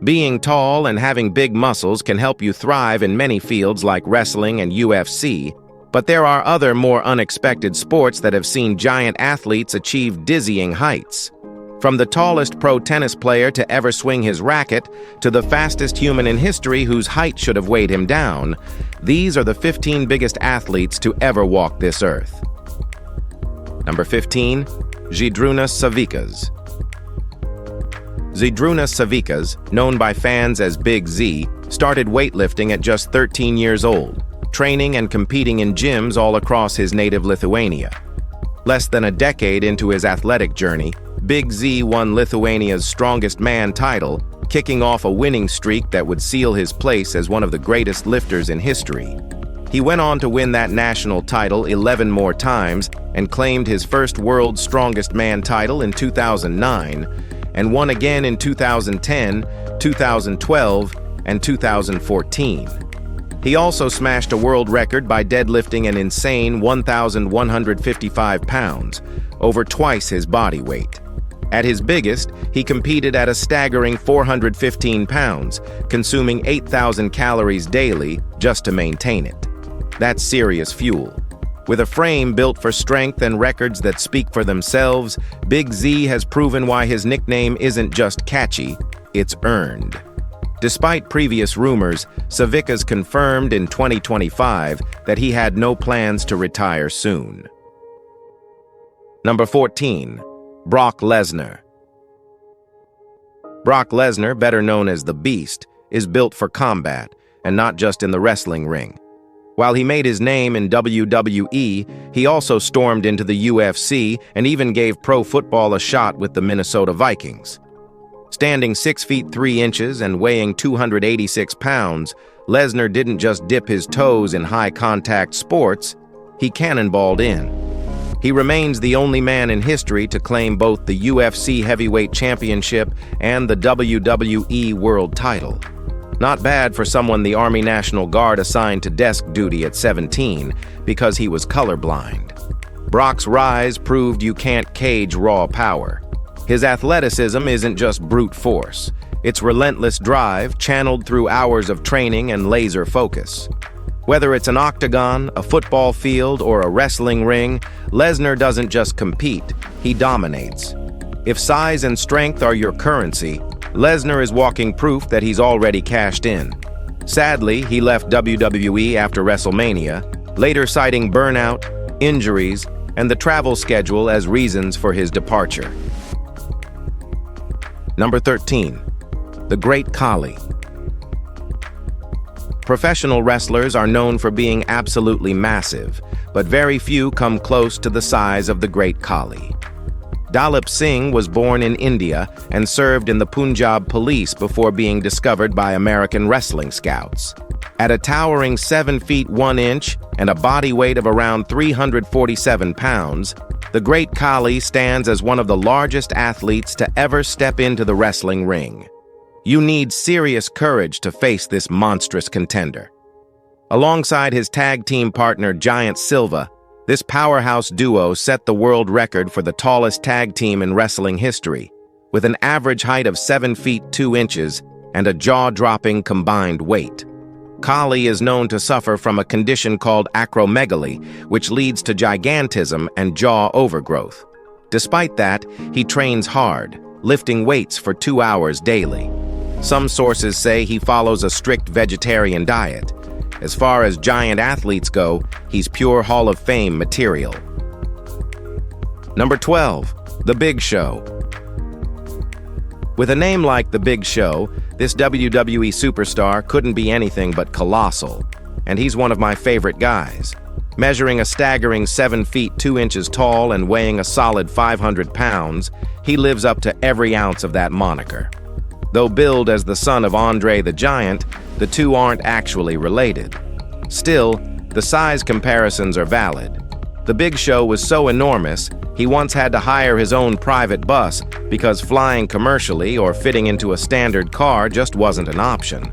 Being tall and having big muscles can help you thrive in many fields like wrestling and UFC, but there are other more unexpected sports that have seen giant athletes achieve dizzying heights. From the tallest pro tennis player to ever swing his racket, to the fastest human in history whose height should have weighed him down, these are the 15 biggest athletes to ever walk this earth. Number 15. Zydrunas Savickas. Zydrunas Savickas, known by fans as Big Z, started weightlifting at just 13 years old, training and competing in gyms all across his native Lithuania. Less than a decade into his athletic journey, Big Z won Lithuania's Strongest Man title, kicking off a winning streak that would seal his place as one of the greatest lifters in history. He went on to win that national title 11 more times and claimed his first World's Strongest Man title in 2009, and won again in 2010, 2012, and 2014. He also smashed a world record by deadlifting an insane 1,155 pounds, over twice his body weight. At his biggest, he competed at a staggering 415 pounds, consuming 8,000 calories daily just to maintain it. That's serious fuel. With a frame built for strength and records that speak for themselves, Big Z has proven why his nickname isn't just catchy, it's earned. Despite previous rumors, Savickas confirmed in 2025 that he had no plans to retire soon. Number 14. Brock Lesnar. Brock Lesnar, better known as the Beast, is built for combat, and not just in the wrestling ring. While he made his name in WWE, he also stormed into the UFC and even gave pro football a shot with the Minnesota Vikings. Standing 6 feet 3 inches and weighing 286 pounds, Lesnar didn't just dip his toes in high-contact sports, he cannonballed in. He remains the only man in history to claim both the UFC Heavyweight Championship and the WWE World title. Not bad for someone the Army National Guard assigned to desk duty at 17 because he was colorblind. Brock's rise proved you can't cage raw power. His athleticism isn't just brute force. It's relentless drive channeled through hours of training and laser focus. Whether it's an octagon, a football field, or a wrestling ring, Lesnar doesn't just compete, he dominates. If size and strength are your currency, Lesnar is walking proof that he's already cashed in. Sadly, he left WWE after WrestleMania, later citing burnout, injuries, and the travel schedule as reasons for his departure. Number 13. The Great Khali. Professional wrestlers are known for being absolutely massive, but very few come close to the size of the Great Khali. Dalip Singh was born in India and served in the Punjab police before being discovered by American wrestling scouts. At a towering 7 feet 1 inch and a body weight of around 347 pounds, the Great Khali stands as one of the largest athletes to ever step into the wrestling ring. You need serious courage to face this monstrous contender. Alongside his tag team partner Giant Silva, this powerhouse duo set the world record for the tallest tag team in wrestling history, with an average height of 7 feet 2 inches and a jaw-dropping combined weight. Khali is known to suffer from a condition called acromegaly, which leads to gigantism and jaw overgrowth. Despite that, he trains hard, lifting weights for 2 hours daily. Some sources say he follows a strict vegetarian diet. As far as giant athletes go, he's pure Hall of Fame material. Number 12. The Big Show. With a name like The Big Show, this WWE superstar couldn't be anything but colossal, and he's one of my favorite guys. Measuring a staggering 7 feet 2 inches tall and weighing a solid 500 pounds, he lives up to every ounce of that moniker. Though billed as the son of Andre the Giant, the two aren't actually related. Still, the size comparisons are valid. The Big Show was so enormous, he once had to hire his own private bus because flying commercially or fitting into a standard car just wasn't an option.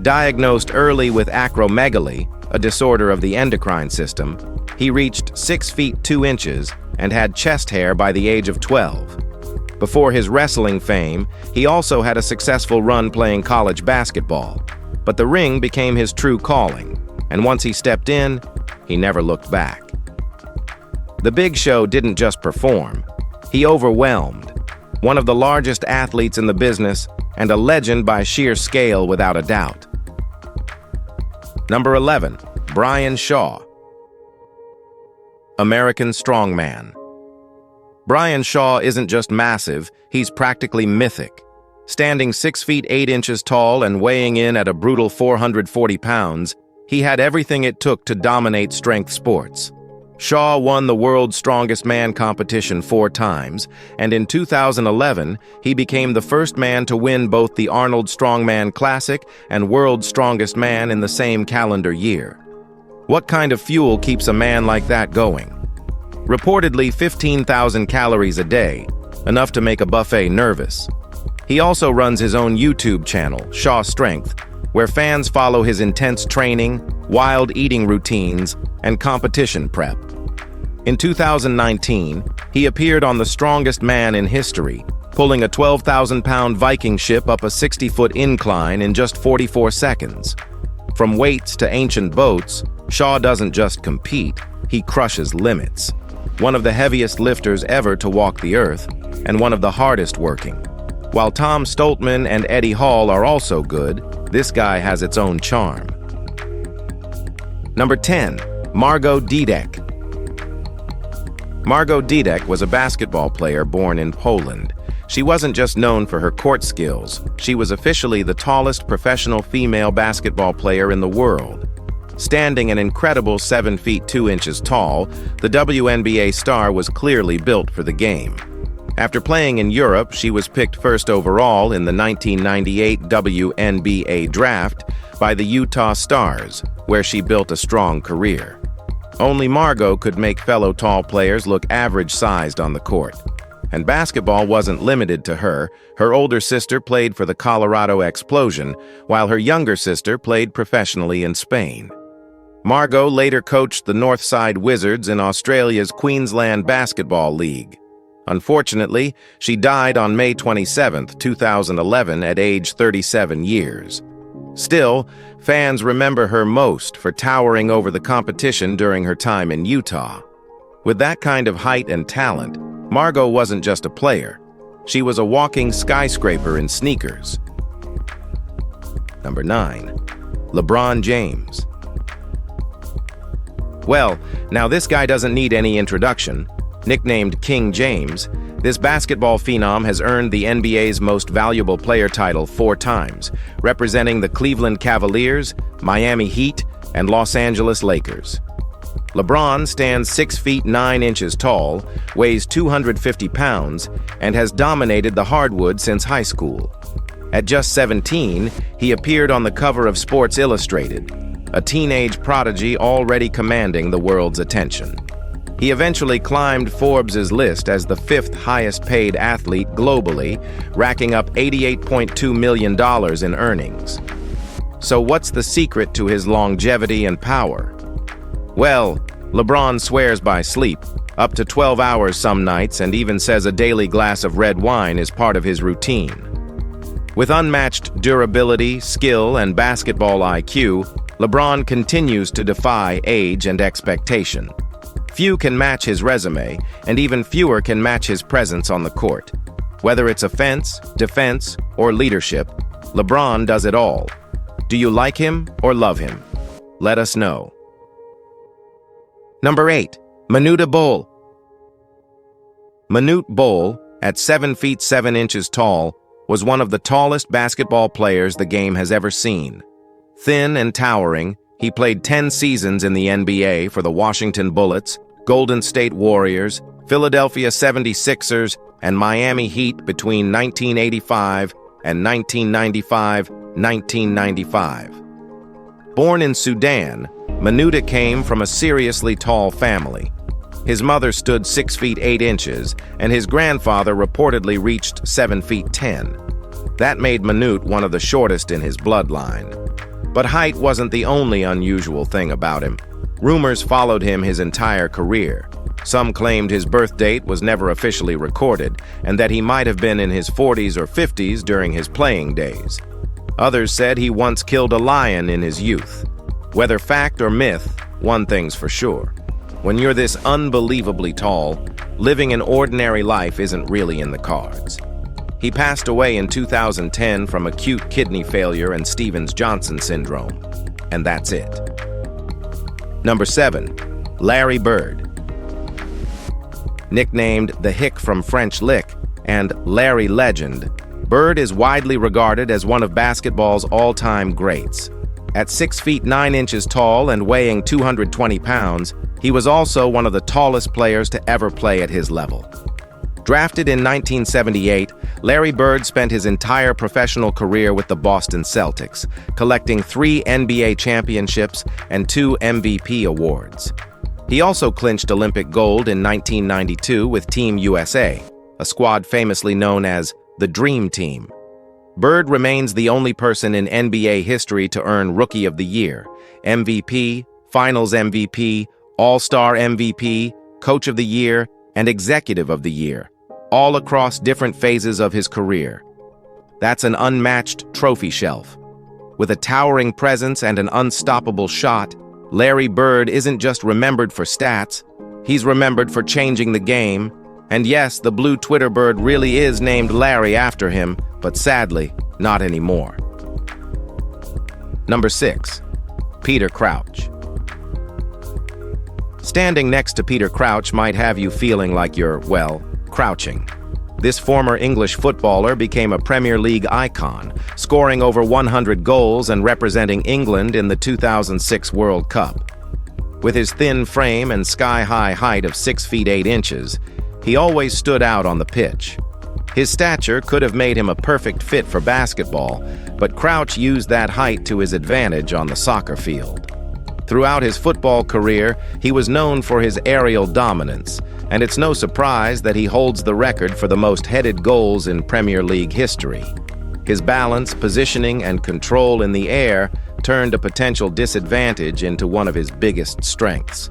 Diagnosed early with acromegaly, a disorder of the endocrine system, he reached 6 feet 2 inches and had chest hair by the age of 12. Before his wrestling fame, he also had a successful run playing college basketball. But the ring became his true calling, and once he stepped in, he never looked back. The Big Show didn't just perform. He overwhelmed. One of the largest athletes in the business, and a legend by sheer scale without a doubt. Number 11. Brian Shaw. American strongman. Brian Shaw isn't just massive, he's practically mythic. Standing 6 feet 8 inches tall and weighing in at a brutal 440 pounds, he had everything it took to dominate strength sports. Shaw won the World's Strongest Man competition 4 times, and in 2011, he became the first man to win both the Arnold Strongman Classic and World's Strongest Man in the same calendar year. What kind of fuel keeps a man like that going? Reportedly 15,000 calories a day, enough to make a buffet nervous. He also runs his own YouTube channel, Shaw Strength, where fans follow his intense training, wild eating routines, and competition prep. In 2019, he appeared on The Strongest Man in History, pulling a 12,000-pound Viking ship up a 60-foot incline in just 44 seconds. From weights to ancient boats, Shaw doesn't just compete, he crushes limits. One of the heaviest lifters ever to walk the earth, and one of the hardest working. While Tom Stoltman and Eddie Hall are also good, this guy has its own charm. Number 10. Margot Dydek. Margot Dydek was a basketball player born in Poland. She wasn't just known for her court skills, she was officially the tallest professional female basketball player in the world. Standing an incredible 7 feet 2 inches tall, the WNBA star was clearly built for the game. After playing in Europe, she was picked first overall in the 1998 WNBA draft by the Utah Stars, where she built a strong career. Only Margot could make fellow tall players look average-sized on the court. And basketball wasn't limited to her. Her older sister played for the Colorado Explosion, while her younger sister played professionally in Spain. Margot later coached the Northside Wizards in Australia's Queensland Basketball League. Unfortunately, she died on May 27, 2011 at age 37 years. Still, fans remember her most for towering over the competition during her time in Utah. With that kind of height and talent, Margot wasn't just a player. She was a walking skyscraper in sneakers. Number 9. LeBron James. Well, now this guy doesn't need any introduction. Nicknamed King James, this basketball phenom has earned the NBA's Most Valuable Player title 4 times, representing the Cleveland Cavaliers, Miami Heat, and Los Angeles Lakers. LeBron stands 6 feet 9 inches tall, weighs 250 pounds, and has dominated the hardwood since high school. At just 17, he appeared on the cover of Sports Illustrated, a teenage prodigy already commanding the world's attention. He eventually climbed Forbes' list as the 5th highest-paid athlete globally, racking up $88.2 million in earnings. So what's the secret to his longevity and power? Well, LeBron swears by sleep, up to 12 hours some nights, and even says a daily glass of red wine is part of his routine. With unmatched durability, skill, and basketball IQ, LeBron continues to defy age and expectation. Few can match his resume, and even fewer can match his presence on the court. Whether it's offense, defense, or leadership, LeBron does it all. Do you like him or love him? Let us know. Number 8. Manute Bol. Manute Bol, at 7 feet 7 inches tall, was one of the tallest basketball players the game has ever seen. Thin and towering, he played 10 seasons in the NBA for the Washington Bullets, Golden State Warriors, Philadelphia 76ers, and Miami Heat between 1985 and 1995. Born in Sudan, Manute came from a seriously tall family. His mother stood 6 feet 8 inches, and his grandfather reportedly reached 7 feet 10. That made Manute one of the shortest in his bloodline. But height wasn't the only unusual thing about him. Rumors followed him his entire career. Some claimed his birth date was never officially recorded, and that he might have been in his 40s or 50s during his playing days. Others said he once killed a lion in his youth. Whether fact or myth, one thing's for sure. When you're this unbelievably tall, living an ordinary life isn't really in the cards. He passed away in 2010 from acute kidney failure and Stevens-Johnson syndrome. And that's it. Number 7. Larry Bird. Nicknamed the Hick from French Lick and Larry Legend, Bird is widely regarded as one of basketball's all-time greats. At 6 feet 9 inches tall and weighing 220 pounds, he was also one of the tallest players to ever play at his level. Drafted in 1978, Larry Bird spent his entire professional career with the Boston Celtics, collecting 3 NBA championships and 2 MVP awards. He also clinched Olympic gold in 1992 with Team USA, a squad famously known as the Dream Team. Bird remains the only person in NBA history to earn Rookie of the Year, MVP, Finals MVP, All-Star MVP, Coach of the Year, and Executive of the Year, all across different phases of his career. That's an unmatched trophy shelf. With a towering presence and an unstoppable shot, Larry Bird isn't just remembered for stats, he's remembered for changing the game. And yes, the blue Twitter bird really is named Larry after him, but sadly, not anymore. Number 6. Peter Crouch. Standing next to Peter Crouch might have you feeling like you're, well, crouching. This former English footballer became a Premier League icon, scoring over 100 goals and representing England in the 2006 World Cup. With his thin frame and sky-high height of 6 feet 8 inches, he always stood out on the pitch. His stature could have made him a perfect fit for basketball, but Crouch used that height to his advantage on the soccer field. Throughout his football career, he was known for his aerial dominance, and it's no surprise that he holds the record for the most headed goals in Premier League history. His balance, positioning, and control in the air turned a potential disadvantage into one of his biggest strengths.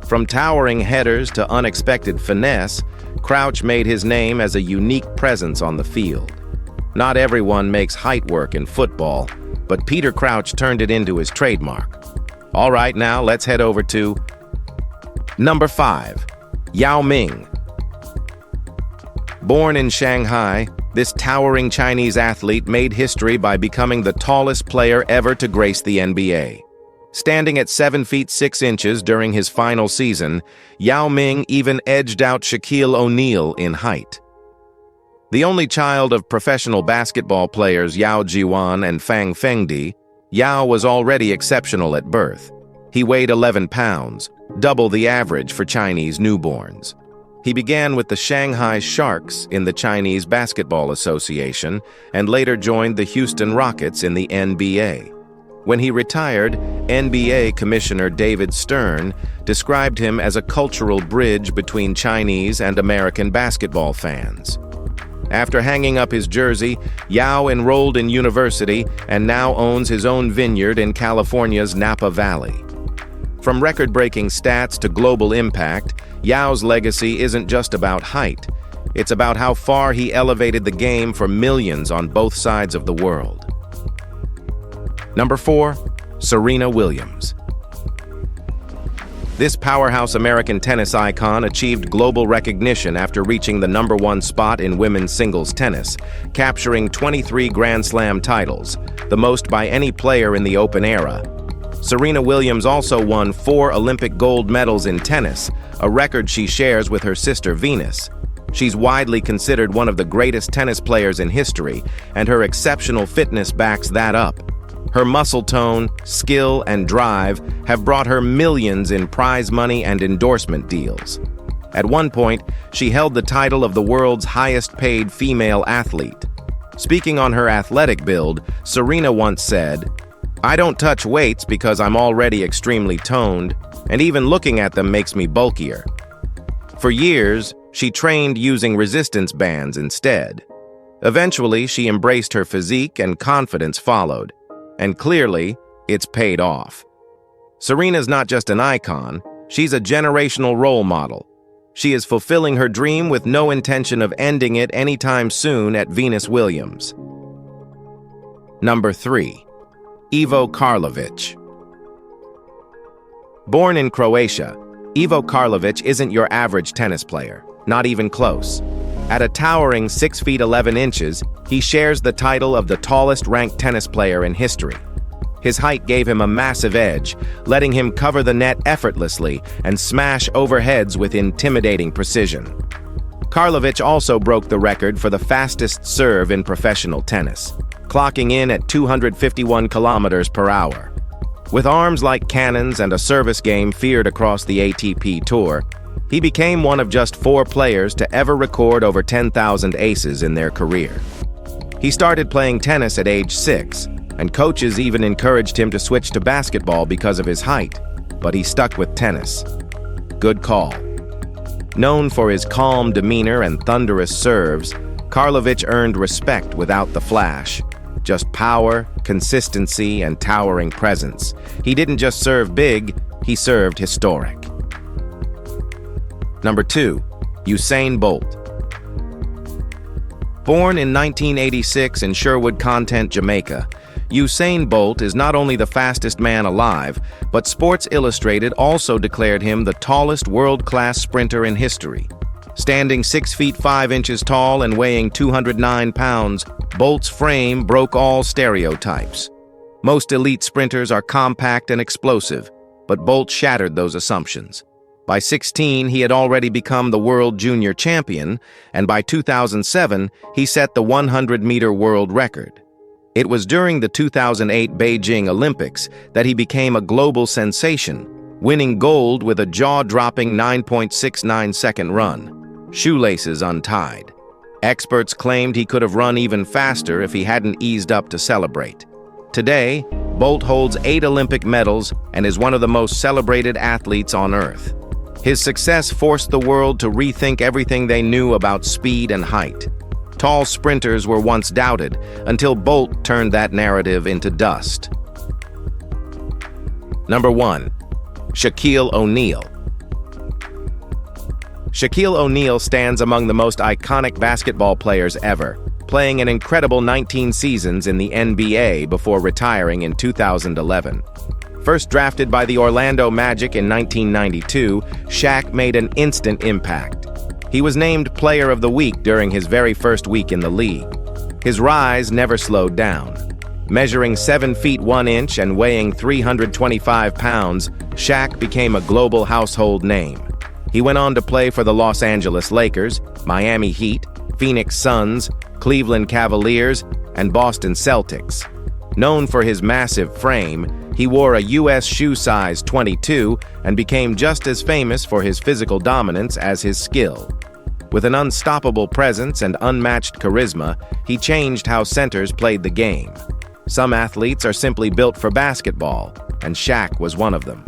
From towering headers to unexpected finesse, Crouch made his name as a unique presence on the field. Not everyone makes height work in football, but Peter Crouch turned it into his trademark. All right, now let's head over to number 5. Yao Ming. Born in Shanghai, this towering Chinese athlete made history by becoming the tallest player ever to grace the NBA. Standing at 7 feet 6 inches during his final season, Yao Ming even edged out Shaquille O'Neal in height. The only child of professional basketball players Yao Jiwan and Fang Fengdi, Yao was already exceptional at birth. He weighed 11 pounds, double the average for Chinese newborns. He began with the Shanghai Sharks in the Chinese Basketball Association and later joined the Houston Rockets in the NBA. When he retired, NBA Commissioner David Stern described him as a cultural bridge between Chinese and American basketball fans. After hanging up his jersey, Yao enrolled in university and now owns his own vineyard in California's Napa Valley. From record-breaking stats to global impact, Yao's legacy isn't just about height. It's about how far he elevated the game for millions on both sides of the world. Number 4. Serena Williams. This powerhouse American tennis icon achieved global recognition after reaching the #1 spot in women's singles tennis, capturing 23 Grand Slam titles, the most by any player in the Open era. Serena Williams also won 4 Olympic gold medals in tennis, a record she shares with her sister Venus. She's widely considered one of the greatest tennis players in history, and her exceptional fitness backs that up. Her muscle tone, skill, and drive have brought her millions in prize money and endorsement deals. At one point, she held the title of the world's highest-paid female athlete. Speaking on her athletic build, Serena once said, "I don't touch weights because I'm already extremely toned, and even looking at them makes me bulkier." For years, she trained using resistance bands instead. Eventually, she embraced her physique and confidence followed. And clearly, it's paid off. Serena's not just an icon, she's a generational role model. She is fulfilling her dream with no intention of ending it anytime soon at Venus Williams. Number 3. Ivo Karlovic. Born in Croatia, Ivo Karlovic isn't your average tennis player, not even close. At a towering 6 feet 11 inches, he shares the title of the tallest ranked tennis player in history. His height gave him a massive edge, letting him cover the net effortlessly and smash overheads with intimidating precision. Karlovic also broke the record for the fastest serve in professional tennis, clocking in at 251 kilometers per hour. With arms like cannons and a service game feared across the ATP Tour, he became one of just 4 players to ever record over 10,000 aces in their career. He started playing tennis at age 6, and coaches even encouraged him to switch to basketball because of his height, but he stuck with tennis. Good call. Known for his calm demeanor and thunderous serves, Karlovic earned respect without the flash. Just power, consistency, and towering presence. He didn't just serve big, he served historic. Number 2. Usain Bolt. Born in 1986 in Sherwood Content, Jamaica, Usain Bolt is not only the fastest man alive, but Sports Illustrated also declared him the tallest world-class sprinter in history. Standing 6 feet 5 inches tall and weighing 209 pounds, Bolt's frame broke all stereotypes. Most elite sprinters are compact and explosive, but Bolt shattered those assumptions. By 16, he had already become the world junior champion, and by 2007, he set the 100-meter world record. It was during the 2008 Beijing Olympics that he became a global sensation, winning gold with a jaw-dropping 9.69-second run. Shoelaces untied. Experts claimed he could have run even faster if he hadn't eased up to celebrate. Today, Bolt holds 8 Olympic medals and is one of the most celebrated athletes on Earth. His success forced the world to rethink everything they knew about speed and height. Tall sprinters were once doubted, until Bolt turned that narrative into dust. Number 1. Shaquille O'Neal. Shaquille O'Neal stands among the most iconic basketball players ever, playing an incredible 19 seasons in the NBA before retiring in 2011. First drafted by the Orlando Magic in 1992, Shaq made an instant impact. He was named Player of the Week during his very first week in the league. His rise never slowed down. Measuring 7 feet 1 inch and weighing 325 pounds, Shaq became a global household name. He went on to play for the Los Angeles Lakers, Miami Heat, Phoenix Suns, Cleveland Cavaliers, and Boston Celtics. Known for his massive frame, he wore a U.S. shoe size 22 and became just as famous for his physical dominance as his skill. With an unstoppable presence and unmatched charisma, he changed how centers played the game. Some athletes are simply built for basketball, and Shaq was one of them.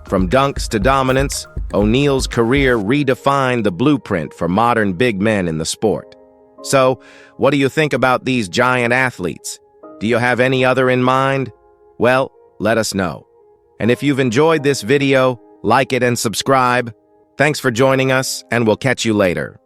From dunks to dominance, O'Neal's career redefined the blueprint for modern big men in the sport. So, what do you think about these giant athletes? Do you have any other in mind? Well, let us know. And if you've enjoyed this video, like it and subscribe. Thanks for joining us, and we'll catch you later.